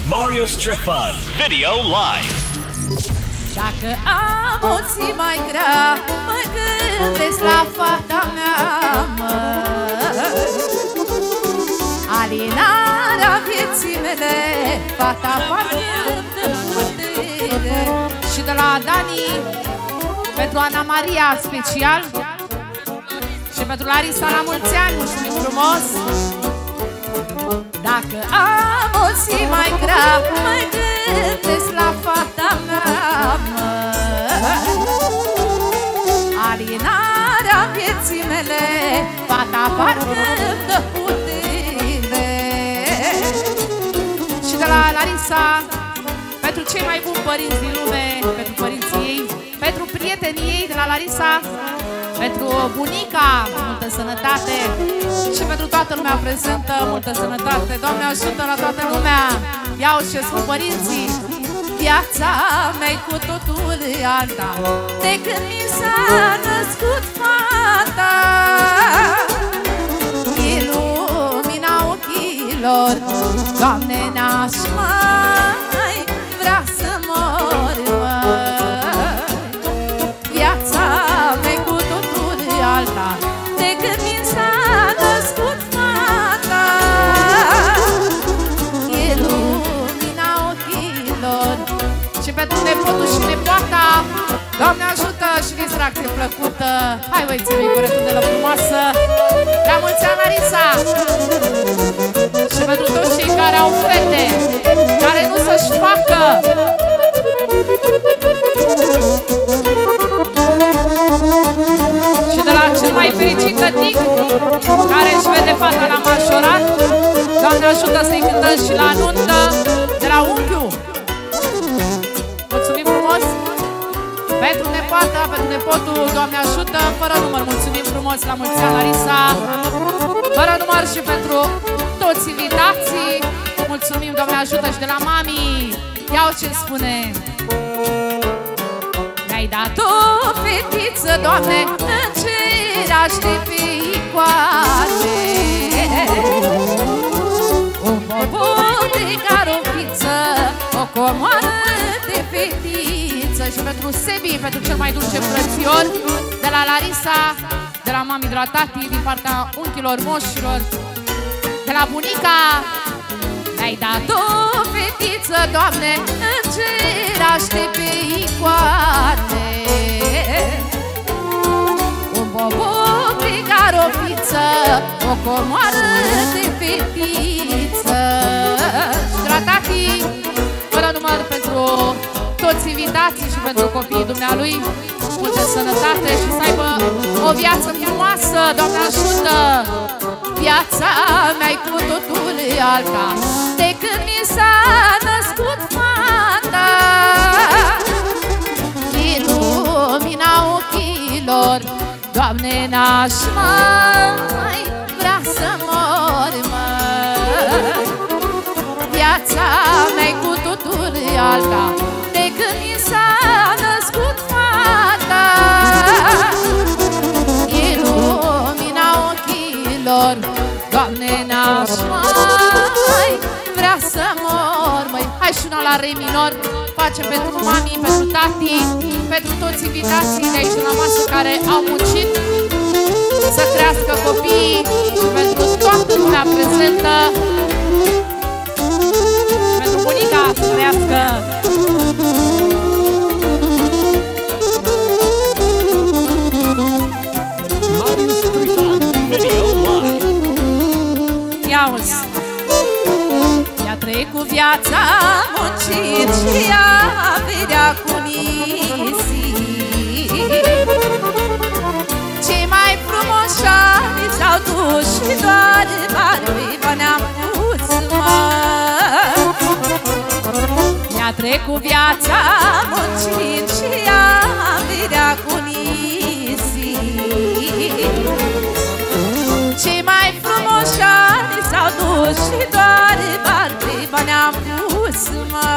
Mario Strifan Video Live. Dacă am o zi mai grea, mă gândesc la fata mea, alinarea vieții mele, fata parcă-mi dă putere. Și de la Dani, pentru Ana Maria special, și pentru Larisa la mulți ani, mulțumim frumos. Dacă am o zi mai grea, mă gândesc la fata mea, alinarea vieții mele, fata parcă-mi dă putere. Și de la Larisa, pentru cei mai buni părinți din lume, pentru părinții ei, pentru prietenii ei de la Larisa, pentru bunica, multă sănătate. Și pentru toată lumea prezentă, multă sănătate. Doamne ajută la toată lumea. Iau ce spun părinții. Viața mea cu totul alta de când mi s-a născut fata. E lumina ochilor, Doamne, n-aș mai vrea să mor, viața mea cu totul alta de când mi s-a născut fata. E lumina ochilor. Și pentru nepotul și nepoata, Doamne ajută și distracție plăcută. Hai voi ține cu retundelă frumoasă. La mulți ani, Larisa. Și pentru toți cei care au fete, care nu să-și facă. Și de la cel mai fericit tătic, care își vede fata la majorat, Doamne ajută să-i cântăm și la nuntă. De la unchiul, mulțumim frumos. Pentru nepoata, pentru nepotul, Doamne ajută, fără număr, mulțumim frumos. La mulți ani, Larisa. Fără număr și pentru toți invitații, mulțumim, Doamne ajută. Și de la mami, iau ce spune. Mi-ai dat o fetiță, Doamne, în cerași de pe icoane, un popor de carofiță, o comoară de fetiță. Și pentru Sebi, pentru cel mai dulce frățior, de la Larisa, de la mami, de la tati, din partea unchilor, moșilor, de la bunica. Mi-ai dat o fetiță, Doamne, în cerași de pe icoane, un boboc pe carofiță, o comoară de fetiță. Și de la tati, fără număr, pentru toți invitații și pentru copiii dumnealui, multă sănătate și să aibă o viață frumoasă. Doamne ajută! Viața mea-i cu totul alta de când mi s-a născut fata. E lumina ochilor, Doamne, n-aș mai vrea să mor, viața mea-i cu totul alta de când mi s-a născut fata. E lumina ochilor, Doamne, n-aș mai vrea să mor, măi. Hai și una la re minor. Facem pentru mami, pentru tati, pentru toți invitații de aici la masă care au muncit să crească copiii și pentru toată lumea prezentă. Și pentru bunica să crească. Mario Strifan Video Live. Ia-uzi, ea trăie cu viața muncit și ea vedea cu nisip. Cei mai frumoși ani s-au dus și doar bani ne-am pus, mă. Ea trăie cu viața muncit și ea vedea cu nisip. Cei mai frumoși ani s-au dus și doar bani ne-am pus, mă.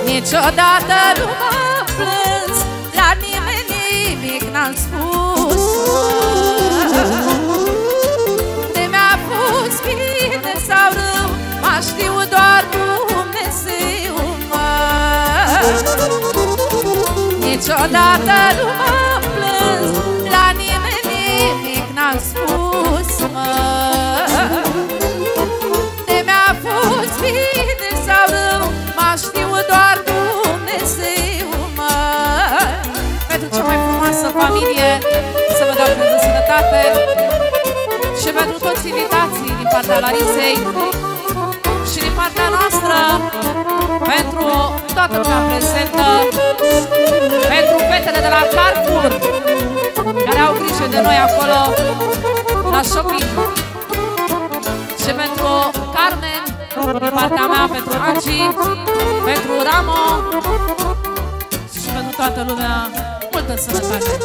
Niciodată nu mă plâns, la nimeni nimic n-am spus, mă. De mi-a pus bine sau rău, m-a știu doar Dumnezeu, mă. Niciodată nu m-am plâns, la nimeni nimic n-am spus, mă. De mi-a fost bine sau rău, mă știu doar Dumnezeu, mă. Pentru cea mai frumoasă familie, să vă dau de sănătate. Și pentru toți invitații din partea Larisei și din partea noastră, pentru toată lumea prezentă, pentru fetele de la Carrefour care au grijă de noi acolo la shopping, și pentru Carmen din partea mea, pentru Angie, pentru Ramo și pentru toată lumea, multă sănătate.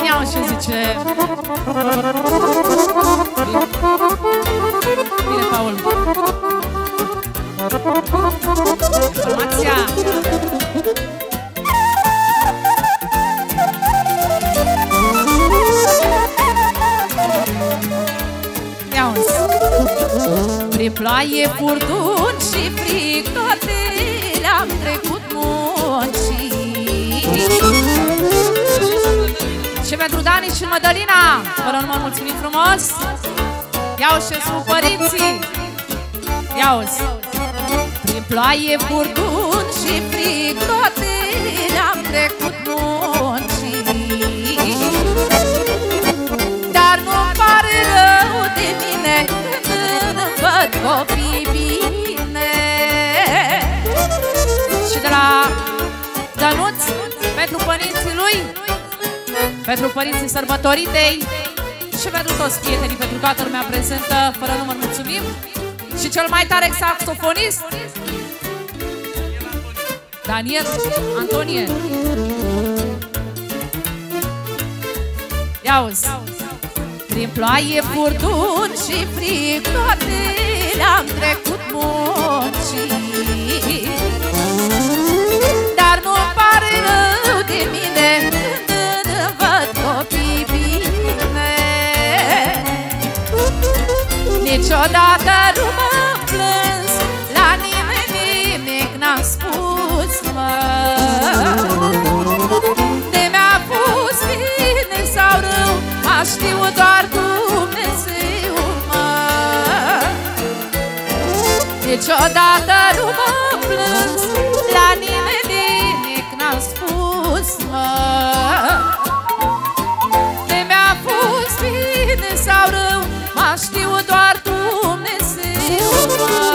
Iau și zice bine, Paul. Informația. Iau-ți. Prin ploaie, furtun și frig, toate le-am trecut muncii. Și pentru Dani și Mădălina, fără număr, mulțumim frumos. Iau și sunt părinții. Iau-ți. Prin ploaie, furtun și frig, toate le-am trecut muncii. Dar nu-mi pare rău de mine când îmi văd copii bine. Și de la Dănuț, pentru părinții lui, pentru părinții sărbătoritei și pentru toți prietenii, pentru toată lumea prezentă, fără număr, mulțumim. Și cel mai tare saxofonist, Daniel Antonie. Ia-uzi. Prin ploaie, furtun și frig, toate le-am trecut muncii. Dar nu-mi pare rău de mine când îmi văd copii bine. Niciodată nu m-am plâns, la nimeni nimic n-am spus, mă. De mi-a fost bine sau rău, mă știu doar Dumnezeu, mă. Niciodată nu m-am plâns, la nimeni nimic n-am spus, mă. De mi-a fost bine sau rău, mă știu doar Dumnezeu, mă.